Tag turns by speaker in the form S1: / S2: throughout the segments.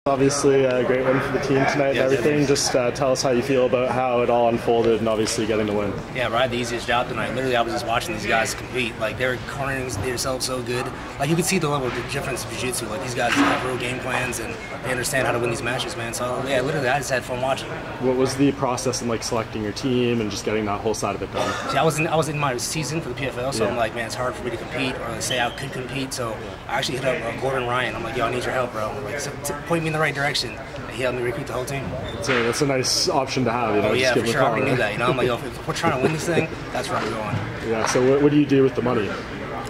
S1: Obviously, a great win for the team tonight and everything. Just tell us how you feel about how it all unfolded and obviously getting the win.
S2: Yeah, I had the easiest job tonight. Literally, I was just watching these guys compete. Like, they were cornering themselves so good. Like, you could see the level of difference in jiu-jitsu. Like, these guys have real game plans and they understand how to win these matches, man. So, yeah, literally, I just had fun watching.
S1: What was the process in, like, selecting your team and just getting that whole side of it done?
S2: See, I was in my season for the PFL, so I'm like, man, it's hard for me to compete or say I could compete. So I actually hit up Gordon Ryan. I'm like, yo, I need your help, bro. Like, point me in the right direction. He helped me recruit the whole team.
S1: So that's a nice option to have, you know.
S2: Oh yeah,
S1: just
S2: for sure. I already knew that. You know, I'm like, yo, if we're trying to win this thing, that's where I'm going.
S1: Yeah. So what do you do with the money?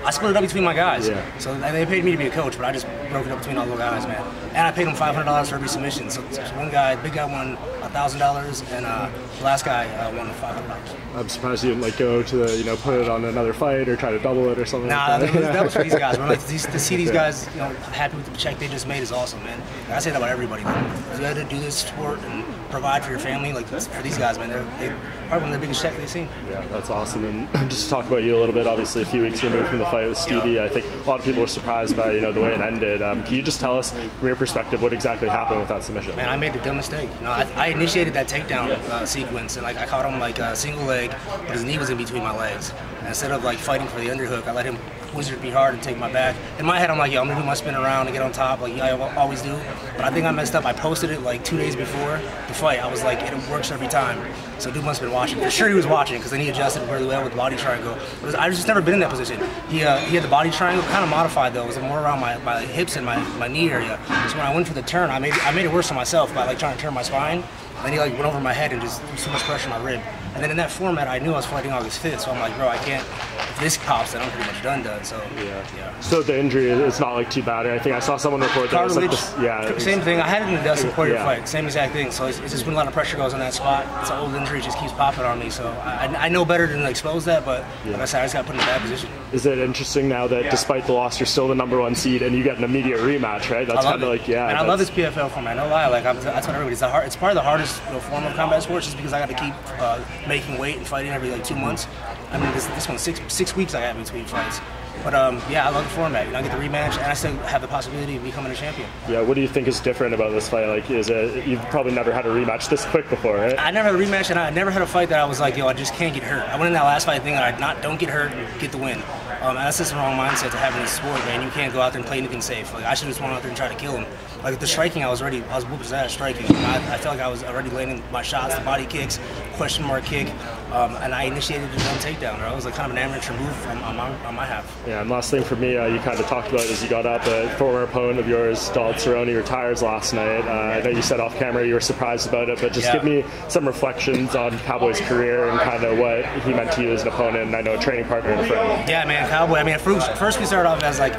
S2: I split it up between my guys.
S1: Yeah.
S2: So they paid me to be a coach, but I just broke it up between all the guys, man. And I paid them $500 for every submission. So one guy, big guy, won $1,000, and the last guy won $500.
S1: I'm surprised you didn't like go to the, you know, put it on another fight or try to double it or something.
S2: Nah,
S1: like
S2: that was for these guys. Like, to see these guys, you know, happy with the check they just made is awesome, man. And I say that about everybody. Man. You got to do this sport and provide for your family. Like, for these guys, man, they're probably one of the biggest checks they've seen.
S1: Yeah, that's awesome. And just to talk about you a little bit. Obviously, a few weeks removed from the fight with Stevie,
S2: yeah.
S1: I think a lot of people were surprised by, you know, the way it ended. Can you just tell us from your perspective what exactly happened with that submission?
S2: Man, I made the dumb mistake. You know, I initiated that takedown sequence, and like I caught him like a single leg, but his knee was in between my legs. And instead of like fighting for the underhook, I let him wizard me hard and take my back. In my head, I'm like, yo, I'm gonna do my spin around and get on top, like I always do. But I think I messed up. I posted it like 2 days before the fight. I was like, it works every time. So dude must have been watching. For sure he was watching, because then he adjusted really well with the body triangle. I've just never been in that position. He had the body triangle kind of modified though. It was more around my hips and my knee area. So when I went for the turn, I made it worse on myself by like trying to turn my spine. And then he like went over my head and just threw so much pressure on my rib. And then in that format, I knew I was fighting August 5th, so I'm like, bro, I can't. If this pops, then I'm pretty much done. So yeah.
S1: So the injury, it's not like too bad. I think I saw someone report that it was like this,
S2: same thing. I had it in the dust before your fight. Same exact thing. So it's just when a lot of pressure goes on that spot. It's an old injury, it just keeps popping on me. So I know better than to expose that, but like I said, I just got put in a bad position.
S1: Is it interesting now that despite the loss, you're still the #1 seed and you get an immediate rematch, right? That's kind of like,
S2: And I love this PFL format. No lie, like that's what everybody. It's probably the hardest form of combat sports, just because I got to keep making weight and fighting every like 2 months. I mean, this one's six weeks I have between fights. But yeah, I love the format. You know, I get the rematch, and I still have the possibility of becoming a champion.
S1: Yeah, what do you think is different about this fight? Like, you've probably never had a rematch this quick before, right?
S2: I never had a rematch, and I never had a fight that I was like, yo, I just can't get hurt. I went in that last fight thinking I don't get hurt and get the win. That's just the wrong mindset to have in this sport, man. You can't go out there and play anything safe. Like, I should just went out there and try to kill him. Like the striking, I was whooping his ass striking. I felt like I was already landing my shots, the body kicks, question mark kick, and I initiated a dumb takedown. It was like kind of an amateur move on my half.
S1: Yeah, and last thing for me, you kind of talked about is you got up a former opponent of yours, Cowboy Cerrone, retires last night. I know you said off camera you were surprised about it, but just give me some reflections on Cowboy's career and kind of what he meant to you as an opponent, and I know a training partner and a friend.
S2: Yeah, man, Cowboy. I mean, first we started off as like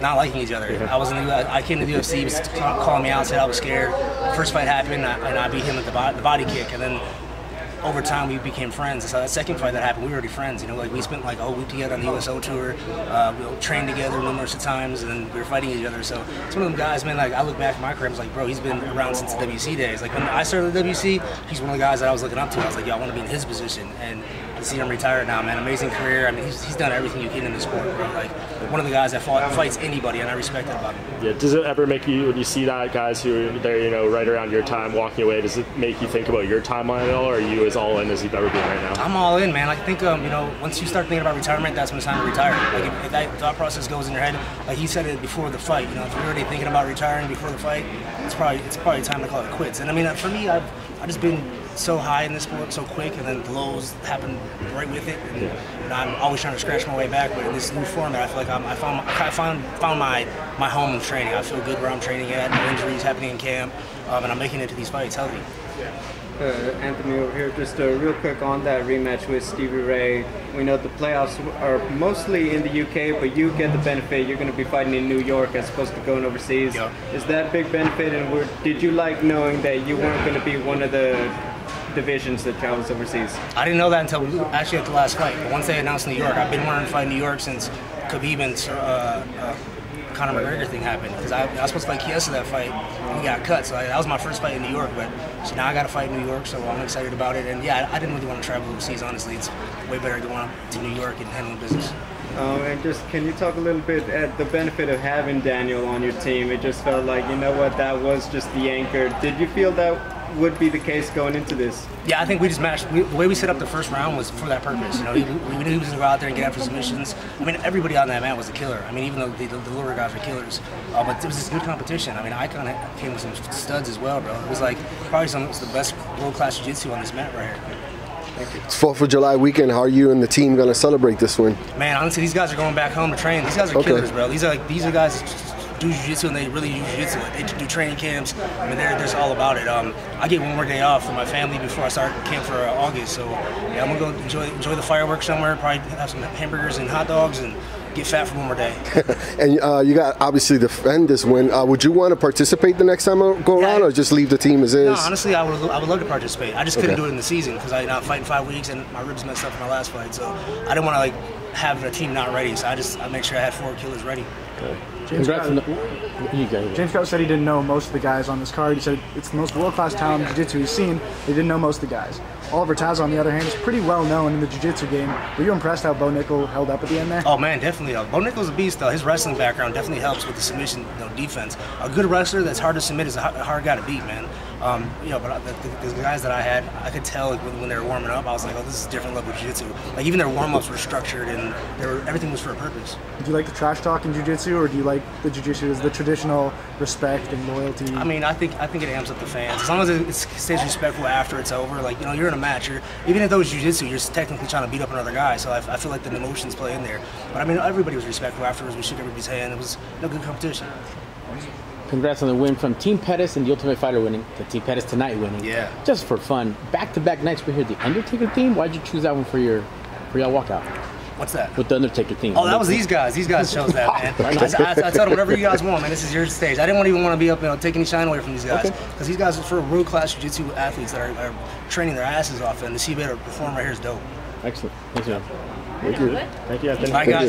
S2: not liking each other. I came to the UFC, he was calling me out, said I was scared. First fight happened, and I beat him with the body kick, and then over time we became friends. So that second fight that happened, we were already friends. You know, like we spent like a whole week together on the USO tour. We trained together numerous times, and then we were fighting each other. So it's one of them guys, man. Like I look back at my career, I was like, bro, he's been around since the WC days. Like when I started the WC, he's one of the guys that I was looking up to. I was like, yo, I want to be in his position. And to see him retired now, man, amazing career. I mean, he's done everything you can in the sport, bro. Like one of the guys that fights anybody, and I respect that about him.
S1: Yeah. Does it ever make you, when you see that guys who are there, you know, right around your time walking away, does it make you think about your timeline at all, or are you as all in as you've ever been right now?
S2: I'm all in, man. I think, you know, once you start thinking about retirement, that's when it's time to retire. Like if that thought process goes in your head, like he said it before the fight, you know, if you're already thinking about retiring before the fight, it's probably time to call it quits. And I mean, for me, I've just been so high in this sport so quick, and then the lows happen right with it. And, you know, I'm always trying to scratch my way back, but in this new format, I feel like I found my home in training. I feel good where I'm training at. No injuries happening in camp, and I'm making it to these fights healthy.
S3: Anthony over here, just real quick on that rematch with Stevie Ray. We know the playoffs are mostly in the UK, but you get the benefit. You're going to be fighting in New York as opposed to going overseas. Yeah. Is that a big benefit? And did you like knowing that you weren't going to be one of the divisions that travels overseas?
S2: I didn't know that until actually at the last fight. But once they announced New York, I've been wanting to fight in New York since Khabib and Conor McGregor thing happened, because I was supposed to fight Chiesa that fight, and he got cut. So that was my first fight in New York, but so now I got to fight in New York, so I'm excited about it. And yeah, I didn't really want to travel overseas, honestly. It's way better to go on to New York and handle business.
S3: And just, can you talk a little bit at the benefit of having Daniel on your team? It just felt like, you know what, that was just the anchor. Did you feel that would be the case going into this?
S2: Yeah, I think we just matched. The way we set up the first round was for that purpose. You know, we knew he was going to go out there and get after submissions. I mean, everybody on that mat was a killer. I mean, even though the lower guys were killers. But it was just good competition. I mean, I kind of came with some studs as well, bro. It was like probably it's the best world-class jiu-jitsu on this mat right here.
S4: It's 4th of July weekend. How are you and the team going to celebrate this win?
S2: Man, honestly, these guys are going back home to train. These guys are killers, bro. These are guys that do jiu-jitsu and they really use jiu-jitsu. They do training camps. I mean, they're just all about it. I get one more day off for my family before I start camp for August. So yeah, I'm gonna go enjoy the fireworks somewhere. Probably have some hamburgers and hot dogs and get fat for one more day.
S4: And you got obviously defend this win. Would you want to participate the next time I go around, or just leave the team as is?
S2: No, honestly, I would love to participate. I just couldn't do it in the season because I fighting 5 weeks and my ribs messed up in my last fight. So I didn't want to like have a team not ready. So I make sure I had 4 killers ready.
S5: Okay. James Scott said he didn't know most of the guys on this card. He said it's the most world-class talent in jiu-jitsu he's seen. He didn't know most of the guys. Oliver Taz, on the other hand, is pretty well known in the jiu-jitsu game. Were you impressed how Bo Nickel held up at the end there?
S2: Oh man, definitely. Bo Nickel's a beast though. His wrestling background definitely helps with the submission defense. A good wrestler that's hard to submit is a hard guy to beat, man. But the guys that I had, I could tell like, when they were warming up, I was like, oh, this is a different level of jiu-jitsu. Like even their warm-ups were structured and everything was for a purpose.
S5: Do you like the trash talk in jiu-jitsu, or do you like the jiu-jitsu as the traditional respect and loyalty?
S2: I mean, I think it amps up the fans. As long as it stays respectful after it's over. Like, you know, you're in a match. Even if that was jiu-jitsu, you're technically trying to beat up another guy. So I feel like the emotions play in there. But I mean, everybody was respectful afterwards. We shook everybody's hand. It was no good competition.
S6: Congrats on the win from Team Pettis and the Ultimate Fighter winning to Team Pettis tonight winning.
S2: Yeah.
S6: Just for fun. Back-to-back nights we heard the Undertaker theme. Why'd you choose that one for y'all walkout?
S2: What's that?
S6: With the Undertaker theme.
S2: Oh, that was these guys. These guys chose that, man. I told them, whatever you guys want, man. This is your stage. I didn't even want to be up, take any shine away from these guys. Because these guys are for world-class jiu-jitsu athletes that are training their asses off, and to see better perform right here is dope.
S6: Excellent. Thanks, man.
S4: Thank you.
S1: Thank you, Anthony.
S2: All right, guys.